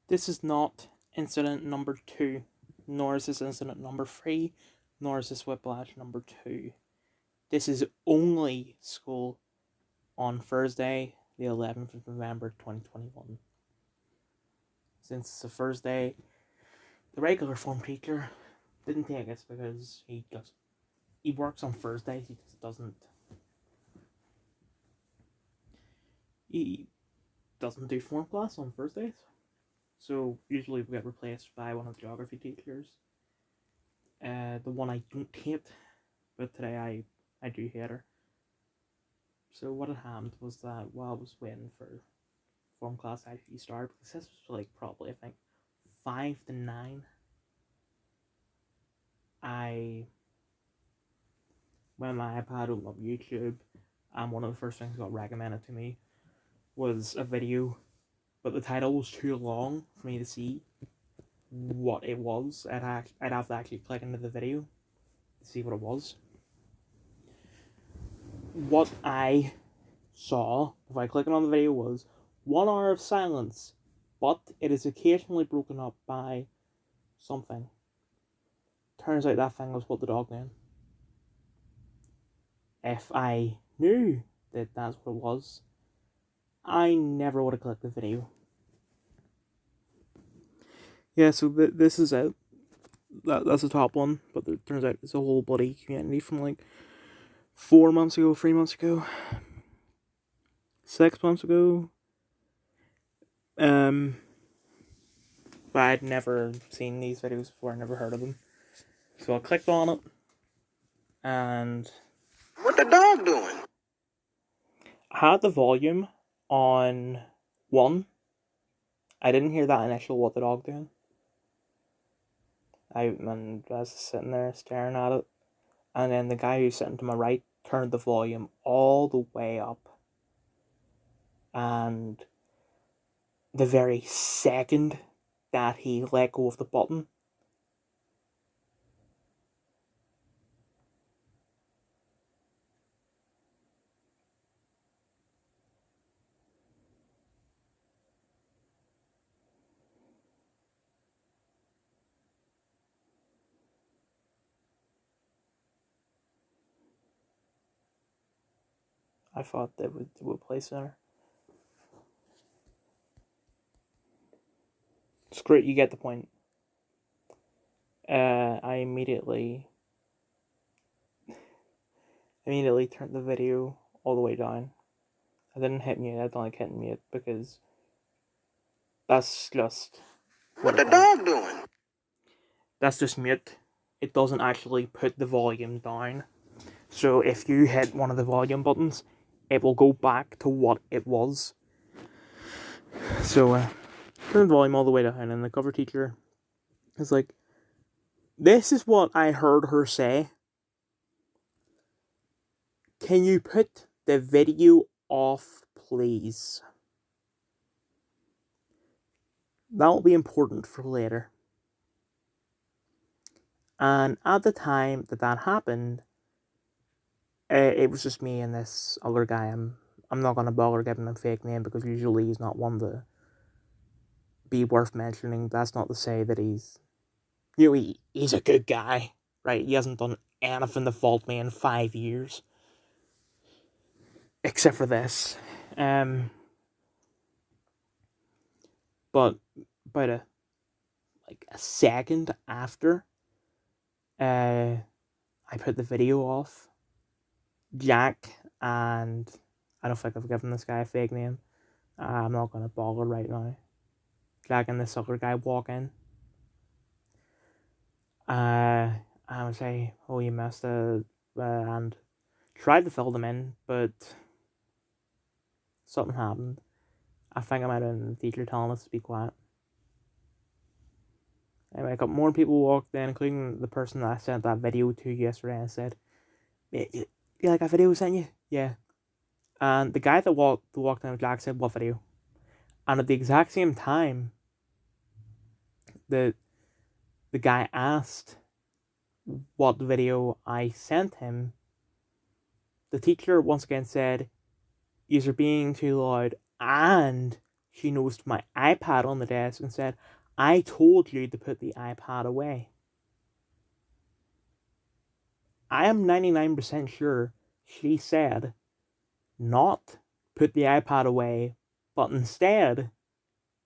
This is not incident number 2, nor is this incident number 3, nor is this whiplash number 2. This is only school on Thursday, the 11th of November 2021. Since it's a Thursday, the regular form teacher didn't take it because he works on Thursdays. He doesn't do form class on Thursdays. So usually we get replaced by one of the geography teachers. The one I don't hate, but today I do hate her. So what had happened was that while I was waiting for form class to actually start, because this was like probably I think 5 to 9, I went on my iPad, opened up YouTube, and one of the first things that got recommended to me was a video, but the title was too long for me to see what it was. I'd have to actually click into the video to see what it was. What I saw by clicking on the video was 1 hour of silence, but it is occasionally broken up by something. Turns out that thing was what the dog knew. If I knew that that's what it was, I never would have clicked the video. Yeah, so this is it. That's the top one, but it turns out it's a whole bloody community from like 4 months ago, 3 months ago, 6 months ago. But I'd never seen these videos before, I never heard of them. So I clicked on it, and what the dog doing? I had the volume on 1. I didn't hear that initial what the dog doing. I was sitting there staring at it, and then the guy who's sitting to my right turned the volume all the way up, and the very second that he let go of the button, I thought they would play center. Screw it, you get the point. I immediately turned the video all the way down. I didn't hit mute. I don't like hitting mute because that's just what the dog doing. That's just mute. It doesn't actually put the volume down. So if you hit one of the volume buttons, it will go back to what it was. So turn the volume all the way down, and the cover teacher is like, "This is what I heard her say. Can you put the video off, please? That'll be important for later." And at the time that happened, it was just me and this other guy. I'm not gonna bother giving him a fake name because usually he's not one to be worth mentioning. That's not to say that he's a good guy, right? He hasn't done anything to fault me in 5 years, except for this. But about a second after I put the video off, Jack, and I don't think I've given this guy a fake name. I'm not gonna bother right now. Jack and this other guy walk in. I would say, "Oh, you missed it," and tried to fill them in, but something happened. I think I might have been the teacher telling us to be quiet. Anyway, a couple more people walked in, including the person that I sent that video to yesterday. I said, "You like that video I sent you?" "Yeah." And the guy that walked in with Jack said, "What video?" And at the exact same time, the guy asked what video I sent him, the teacher once again said, "You're being too loud and she noticed my iPad on the desk and said, "I told you to put the iPad away." I am 99% sure she said not put the iPad away, but instead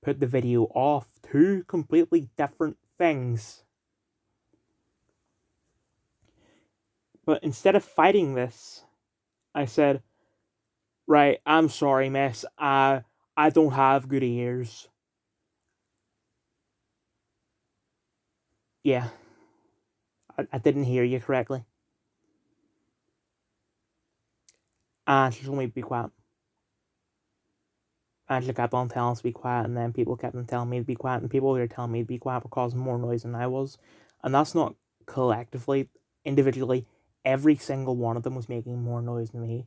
put the video off. Two completely different things. But instead of fighting this, I said, "Right, I'm sorry, miss. I don't have good ears." Yeah, I didn't hear you correctly. And she told me to be quiet. And she kept on telling us to be quiet, and then people kept on telling me to be quiet, and people were telling me to be quiet were causing more noise than I was. And that's not collectively, individually, every single one of them was making more noise than me.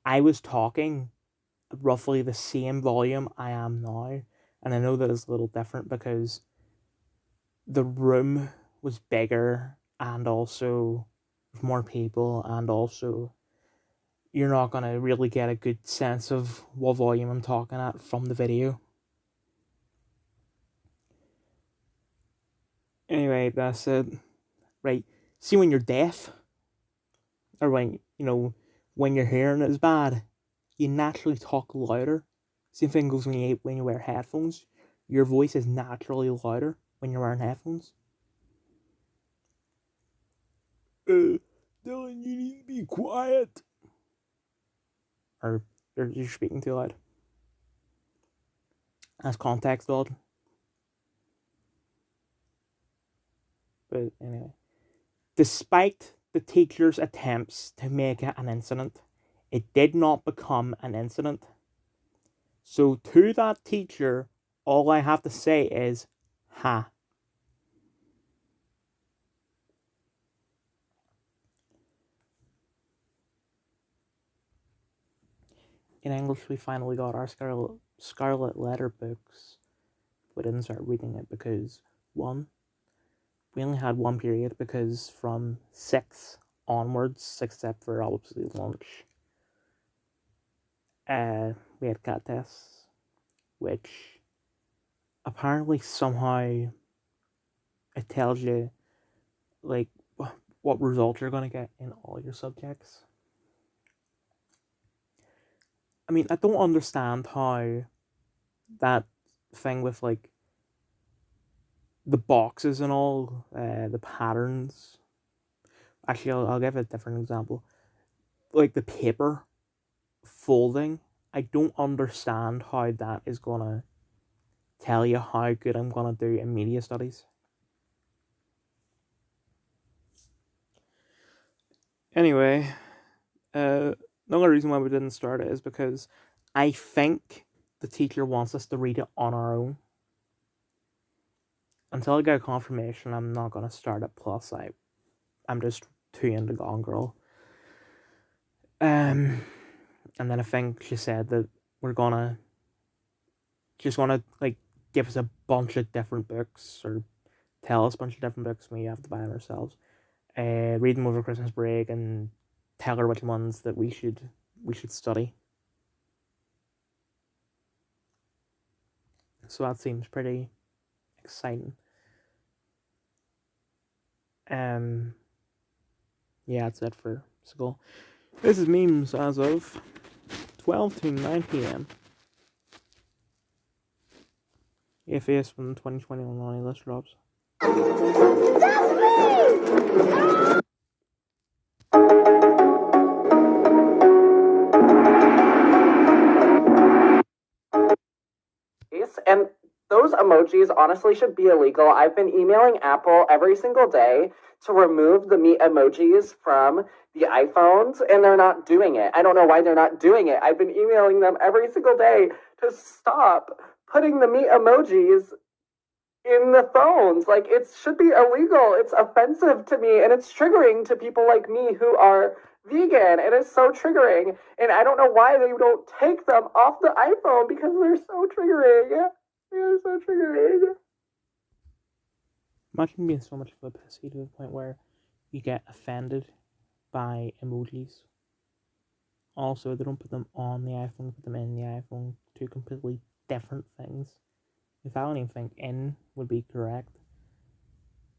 I was talking at roughly the same volume I am now, and I know that it's a little different because the room was bigger, and also more people, and also you're not going to really get a good sense of what volume I'm talking at from the video. Anyway, that's it. Right. See, when you're deaf, or when your hearing is bad, you naturally talk louder. Same thing goes when you wear headphones. Your voice is naturally louder when you're wearing headphones. Dylan, you need to be quiet. Or you're speaking too loud. That's context odd. But anyway. Despite the teacher's attempts to make it an incident, it did not become an incident. So to that teacher, all I have to say is, ha. In English, we finally got our Scarlet Letter books. We didn't start reading it because, one, we only had one period because from 6 onwards, except for obviously lunch, we had cat tests, which apparently somehow it tells you like what results you're going to get in all your subjects. I mean, I don't understand how that thing with like the boxes and all, the patterns. Actually, I'll give a different example. Like the paper folding, I don't understand how that is gonna tell you how good I'm gonna do in media studies. Anyway, the only reason why we didn't start it is because I think the teacher wants us to read it on our own. Until I get confirmation, I'm not gonna start it. Plus, I'm just too into Gone Girl. And then I think she said that she's gonna like give us a bunch of different books or tell us a bunch of different books we have to buy them ourselves. Read them over Christmas break and tell her which ones that we should study. So that seems pretty exciting. Yeah, that's it for school. This is memes as of 12 to 9 p.m. AFAS from 2021 only list drops. And those emojis honestly should be illegal. I've been emailing Apple every single day to remove the meat emojis from the iPhones, and they're not doing it. I don't know why they're not doing it. I've been emailing them every single day to stop putting the meat emojis in the phones. Like, it should be illegal. It's offensive to me, and it's triggering to people like me who are vegan. It is so triggering, and I don't know why they don't take them off the iPhone because they're so triggering. They're so triggering. Imagine being so much of a pussy to the point where you get offended by emojis. Also, they don't put them on the iPhone, put them in the iPhone. Two completely different things. In fact, I don't even think in would be correct.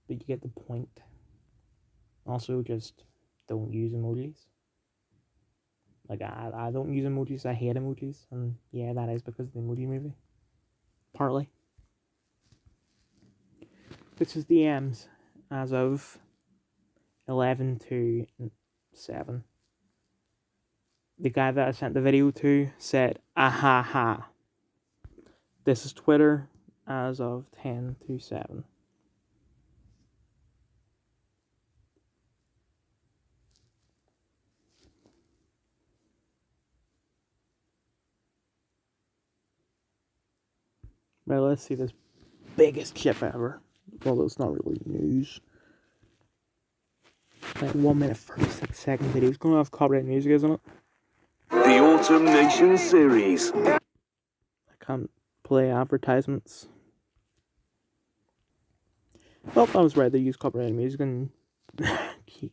But you get the point. Also, just don't use emojis. Like, I don't use emojis. I hate emojis. And yeah, that is because of the Emoji Movie. Partly. This is the M's as of 11 to 7. The guy that I sent the video to said, "Aha ha." This is Twitter as of 10 to 7. Right, let's see this biggest chip ever. Although it's not really news. Like 1 minute 36-second video. It's gonna have copyright music, isn't it? The Autumn Nation series. I can't play advertisements. Well, I was right. They use copyrighted music, and jeez,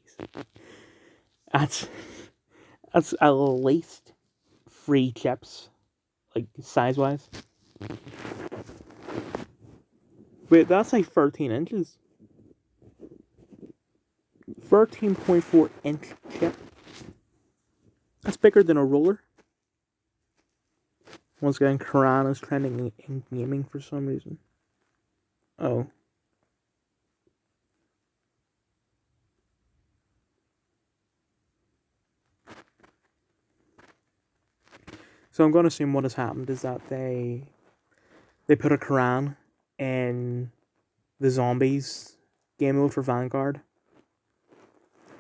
that's at least 3 chips, like size-wise. Wait, that's like 13 inches. 13.4 inch chip. That's bigger than a roller. Once again, Quran is trending in gaming for some reason. Oh. So I'm going to assume what has happened is that they put a Quran in the zombies game mode for Vanguard.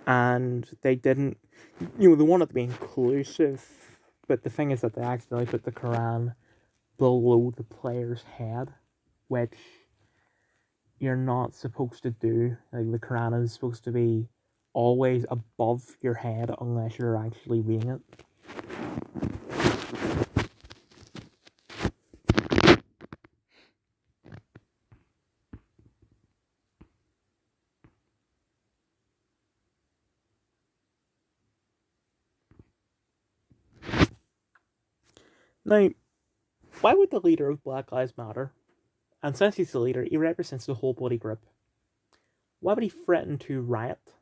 And they didn't, they wanted to be inclusive, but the thing is that they accidentally put the Quran below the player's head, which you're not supposed to do. Like, the Quran is supposed to be always above your head unless you're actually reading it. Now, why would the leader of Black Lives Matter, and since he's the leader, he represents the whole bloody group, why would he threaten to riot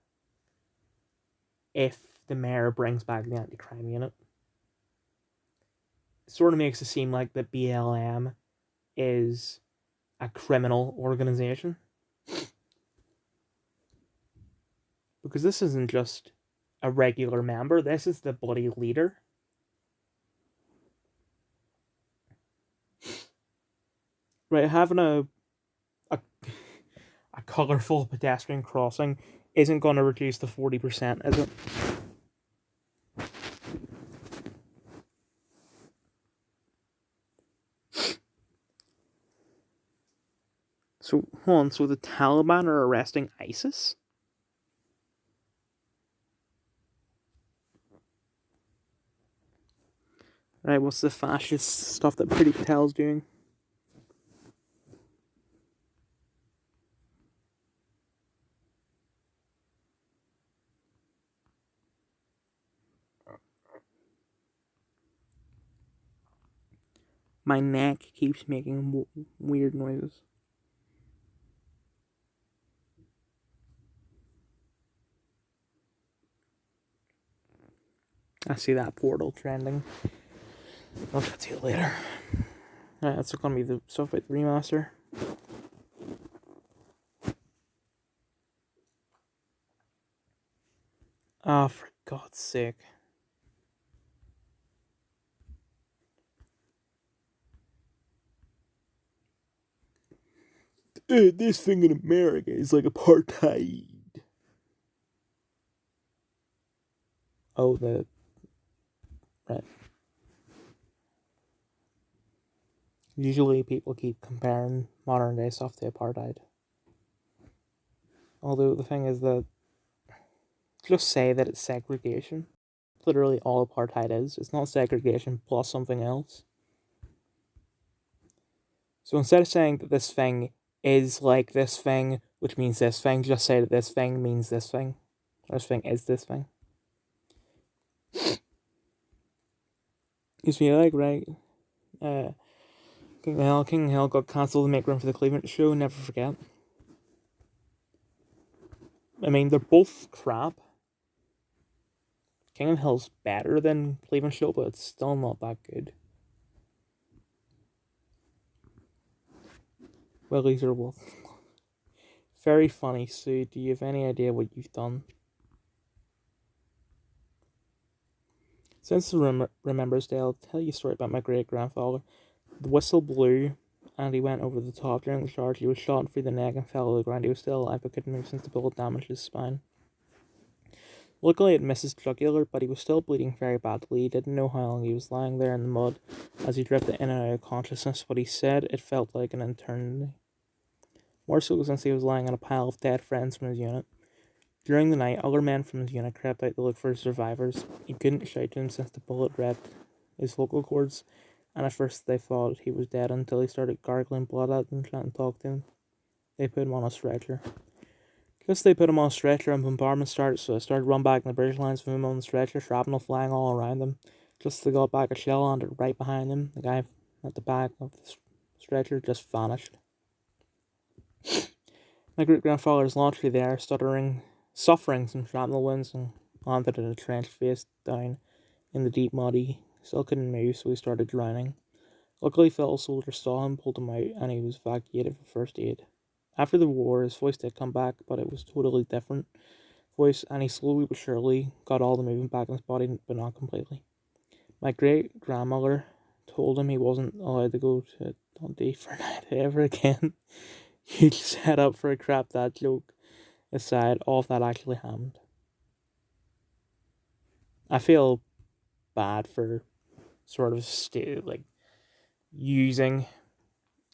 if the mayor brings back the anti-crime unit? It sort of makes it seem like the BLM is a criminal organization. Because this isn't just a regular member, this is the bloody leader. Right, having a colourful pedestrian crossing isn't going to reduce the 40%, is it? So, hold on, so the Taliban are arresting ISIS? Right, what's the fascist stuff that Pretty Patel's doing? My neck keeps making weird noises. I see that portal trending. I'll get to you later. Alright, that's gonna be the stuff about the remaster. Oh, for God's sake. This thing in America is like apartheid. Oh, right. Usually people keep comparing modern day stuff to apartheid. Although the thing is that, just say that it's segregation. Literally all apartheid is. It's not segregation plus something else. So instead of saying that this thing is like this thing, which means this thing, just say that this thing means this thing. This thing is this thing. Excuse me, like, right? King Hell got cancelled to make room for the Cleveland show, never forget. I mean, they're both crap. King of Hill's better than Cleveland show, but it's still not that good. Willies are both very funny. Sue, do you have any idea what you've done? Since the Remembers Day, I'll tell you a story about my great-grandfather. The whistle blew, and he went over the top. During the charge, he was shot through the neck and fell to the ground. He was still alive, but couldn't move since the bullet damaged his spine. Luckily, it missed his jugular, but he was still bleeding very badly. He didn't know how long he was lying there in the mud as he drifted in and out of consciousness, but he said it felt like an eternity. More so since he was lying on a pile of dead friends from his unit. During the night, other men from his unit crept out to look for survivors. He couldn't shout to them since the bullet ripped his vocal cords, and at first they thought he was dead until he started gargling blood at them, trying to talk to him. They put him on a stretcher. Just they put him on a stretcher and bombardment started, so I started running back in the British lines with him on the stretcher, shrapnel flying all around them. Just as they got back, a shell landed right behind him. The guy at the back of the stretcher just vanished. My great-grandfather is literally there, suffering some shrapnel wounds, and landed in a trench face down in the deep mud. He still couldn't move, so he started drowning. Luckily, fellow soldiers saw him, pulled him out, and he was evacuated for first aid. After the war, his voice did come back, but it was totally different voice, and he slowly but surely got all the movement back in his body, but not completely. My great-grandmother told him he wasn't allowed to go to Dundee for a night ever again. He'd set up for a crap that joke aside, all of that actually happened. I feel bad for sort of using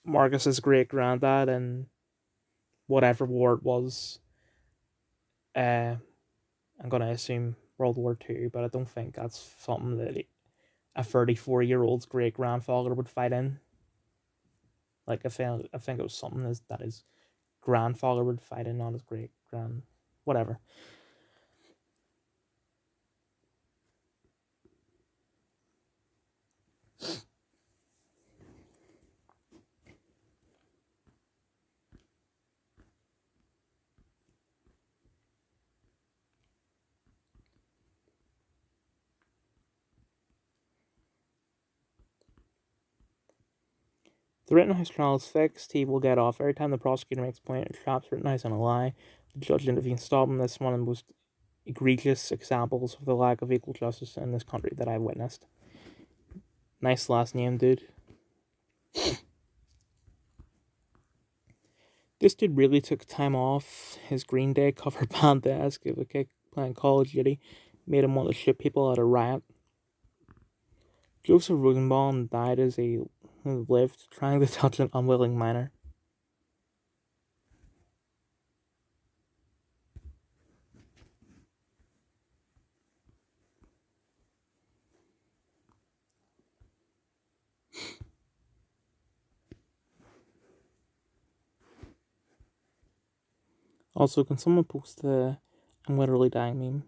Marcus's great-granddad and whatever war it was. I'm going to assume World War II, but I don't think that's something that a 34-year-old's great-grandfather would fight in. Like, I think it was something that his grandfather would fight in, not his great-grand... whatever. The Rittenhouse trial is fixed. He will get off. Every time the prosecutor makes a point, it traps Rittenhouse in a lie. The judge intervenes to stop him. This is one of the most egregious examples of the lack of equal justice in this country that I've witnessed. Nice last name, dude. This dude really took time off his Green Day cover band to ask if a kick playing Call of Duty made him want to shoot people at a riot. Joseph Rosenbaum died as he lived, trying to touch an unwilling minor. Also, can someone post the I'm literally dying meme?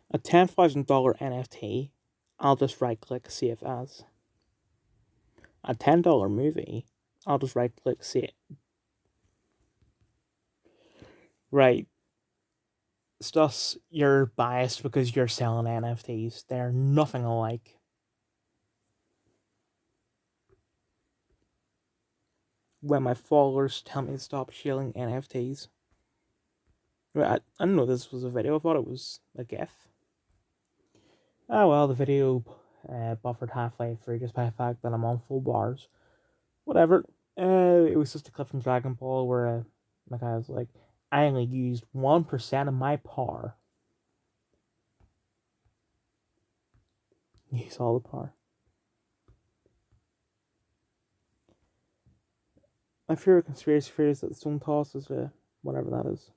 A $10,000 NFT, I'll just right click save as. A $10 movie, I'll just right click save. Right. Stus, you're biased because you're selling NFTs. They're nothing alike. When my followers tell me to stop shilling NFTs. I didn't know this was a video. I thought it was a GIF. Oh well, the video buffered halfway through just by the fact that I'm on full bars. Whatever. It was just a clip from Dragon Ball where the guy was like, I only used 1% of my power. Use all the power. My favorite conspiracy theory is that the stone toss is whatever that is.